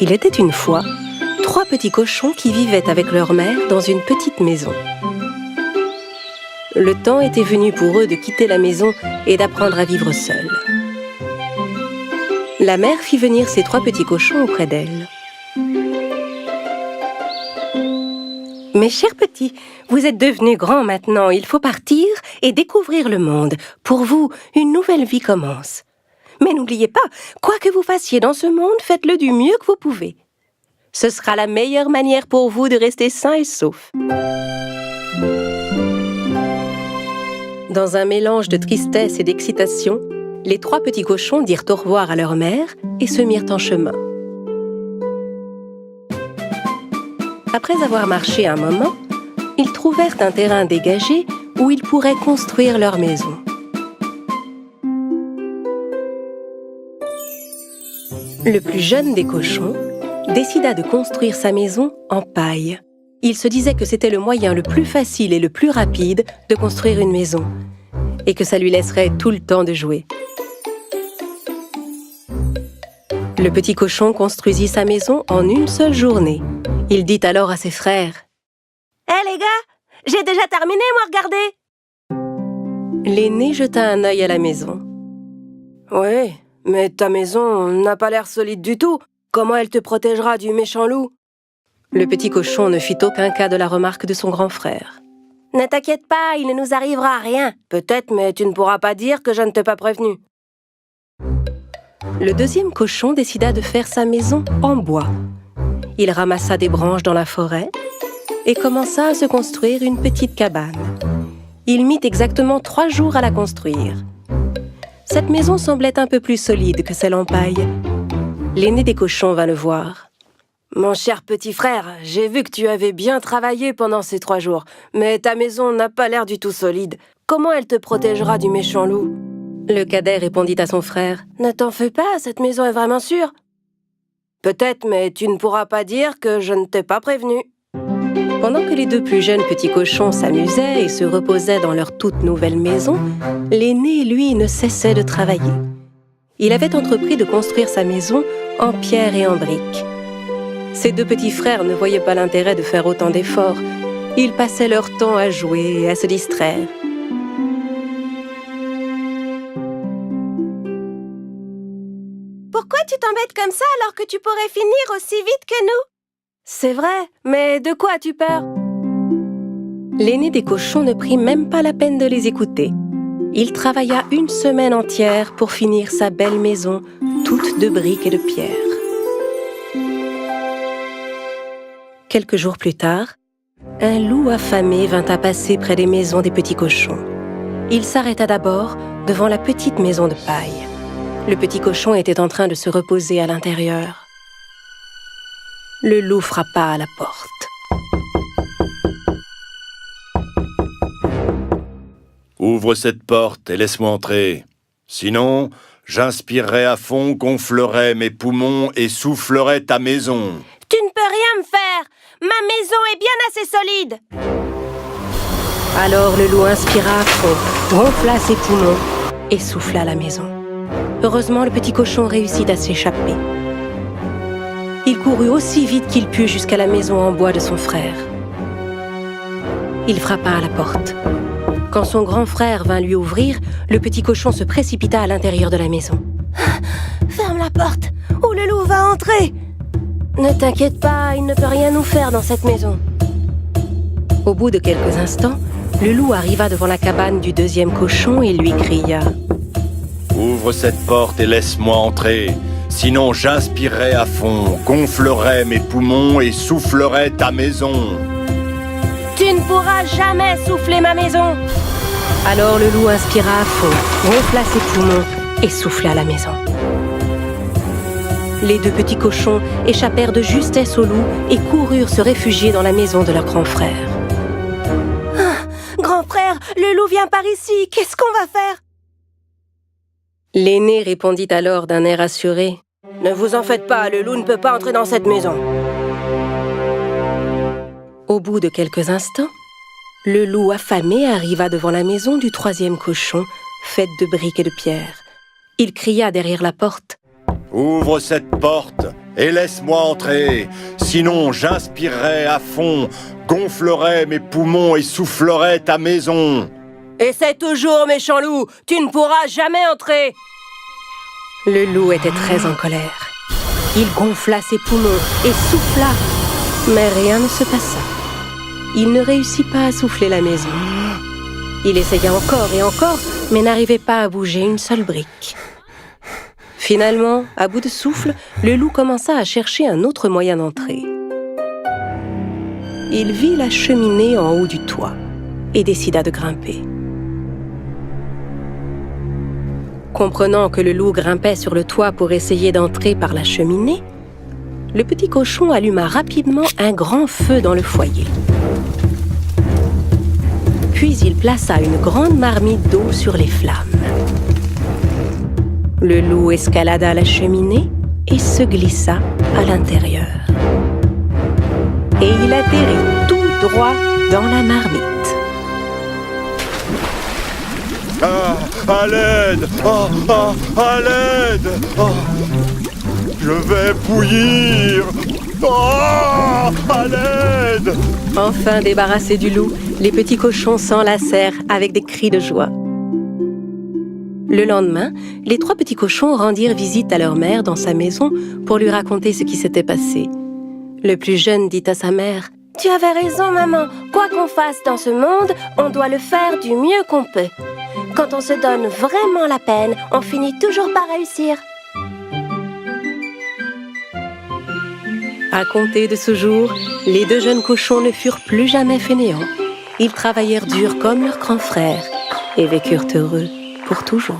Il était une fois 3 petits cochons qui vivaient avec leur mère dans une petite maison. Le temps était venu pour eux de quitter la maison et d'apprendre à vivre seuls. La mère fit venir ses 3 petits cochons auprès d'elle. « Mes chers petits, vous êtes devenus grands maintenant, il faut partir et découvrir le monde. Pour vous, une nouvelle vie commence. Mais n'oubliez pas, quoi que vous fassiez dans ce monde, faites-le du mieux que vous pouvez. Ce sera la meilleure manière pour vous de rester sains et saufs. » Dans un mélange de tristesse et d'excitation, les 3 petits cochons dirent au revoir à leur mère et se mirent en chemin. Après avoir marché un moment, ils trouvèrent un terrain dégagé où ils pourraient construire leur maison. Le plus jeune des cochons décida de construire sa maison en paille. Il se disait que c'était le moyen le plus facile et le plus rapide de construire une maison, et que ça lui laisserait tout le temps de jouer. Le petit cochon construisit sa maison en une seule journée. Il dit alors à ses frères: « Hé les gars, j'ai déjà terminé, moi, regardez !» L'aîné jeta un œil à la maison. « Oui, mais ta maison n'a pas l'air solide du tout. Comment elle te protégera du méchant loup ?» Le petit cochon ne fit aucun cas de la remarque de son grand frère. « Ne t'inquiète pas, il ne nous arrivera rien. Peut-être, mais tu ne pourras pas dire que je ne t'ai pas prévenu. » Le deuxième cochon décida de faire sa maison en bois. Il ramassa des branches dans la forêt et commença à se construire une petite cabane. Il mit exactement 3 jours à la construire. Cette maison semblait un peu plus solide que celle en paille. L'aîné des cochons vint le voir. « Mon cher petit frère, j'ai vu que tu avais bien travaillé pendant ces 3 jours, mais ta maison n'a pas l'air du tout solide. Comment elle te protégera du méchant loup ?» Le cadet répondit à son frère: « Ne t'en fais pas, cette maison est vraiment sûre. »« Peut-être, mais tu ne pourras pas dire que je ne t'ai pas prévenu. » Pendant que les 2 plus jeunes petits cochons s'amusaient et se reposaient dans leur toute nouvelle maison, l'aîné, lui, ne cessait de travailler. Il avait entrepris de construire sa maison en pierre et en briques. Ses 2 petits frères ne voyaient pas l'intérêt de faire autant d'efforts. Ils passaient leur temps à jouer et à se distraire. Pourquoi tu t'embêtes comme ça alors que tu pourrais finir aussi vite que nous? C'est vrai, mais de quoi as-tu peur? L'aîné des cochons ne prit même pas la peine de les écouter. Il travailla une semaine entière pour finir sa belle maison, toute de briques et de pierres. Quelques jours plus tard, un loup affamé vint à passer près des maisons des petits cochons. Il s'arrêta d'abord devant la petite maison de paille. Le petit cochon était en train de se reposer à l'intérieur. Le loup frappa à la porte. « Ouvre cette porte et laisse-moi entrer. Sinon, j'inspirerai à fond, gonflerai mes poumons et soufflerai ta maison. » « Tu ne peux rien me faire! Ma maison est bien assez solide !» Alors le loup inspira à fond, gonfla ses poumons et souffla la maison. Heureusement, le petit cochon réussit à s'échapper. Il courut aussi vite qu'il put jusqu'à la maison en bois de son frère. Il frappa à la porte. Quand son grand frère vint lui ouvrir, le petit cochon se précipita à l'intérieur de la maison. « Ferme la porte, ou le loup va entrer !»« Ne t'inquiète pas, il ne peut rien nous faire dans cette maison. » Au bout de quelques instants, le loup arriva devant la cabane du deuxième cochon et lui cria: « Ouvre cette porte et laisse-moi entrer. Sinon, j'inspirerai à fond, gonflerai mes poumons et soufflerai ta maison. » « Tu ne pourras jamais souffler ma maison !» Alors le loup inspira à fond, gonfla ses poumons et souffla la maison. Les 2 petits cochons échappèrent de justesse au loup et coururent se réfugier dans la maison de leur grand frère. « Ah, grand frère, le loup vient par ici, qu'est-ce qu'on va faire ?» L'aîné répondit alors d'un air assuré: « Ne vous en faites pas, le loup ne peut pas entrer dans cette maison. » Au bout de quelques instants, le loup affamé arriva devant la maison du 3e cochon, faite de briques et de pierres. Il cria derrière la porte: « Ouvre cette porte et laisse-moi entrer. Sinon, j'inspirerai à fond, gonflerai mes poumons et soufflerai ta maison. Essaie toujours, méchant loup, tu ne pourras jamais entrer. Le loup était très en colère. Il gonfla ses poumons et souffla, mais rien ne se passa. Il ne réussit pas à souffler la maison. Il essaya encore et encore, mais n'arrivait pas à bouger une seule brique. Finalement, à bout de souffle, le loup commença à chercher un autre moyen d'entrer. Il vit la cheminée en haut du toit et décida de grimper. Comprenant que le loup grimpait sur le toit pour essayer d'entrer par la cheminée, le petit cochon alluma rapidement un grand feu dans le foyer. Puis il plaça une grande marmite d'eau sur les flammes. Le loup escalada la cheminée et se glissa à l'intérieur. Et il atterrit tout droit dans la marmite. Ah, à l'aide! À l'aide! Je vais bouillir! À l'aide! Enfin débarrassés du loup, les petits cochons s'enlacèrent avec des cris de joie. Le lendemain, les 3 petits cochons rendirent visite à leur mère dans sa maison pour lui raconter ce qui s'était passé. Le plus jeune dit à sa mère: « Tu avais raison, maman. Quoi qu'on fasse dans ce monde, on doit le faire du mieux qu'on peut. Quand on se donne vraiment la peine, on finit toujours par réussir. » À compter de ce jour, les 2 jeunes cochons ne furent plus jamais fainéants. Ils travaillèrent dur comme leurs grands frères et vécurent heureux pour toujours.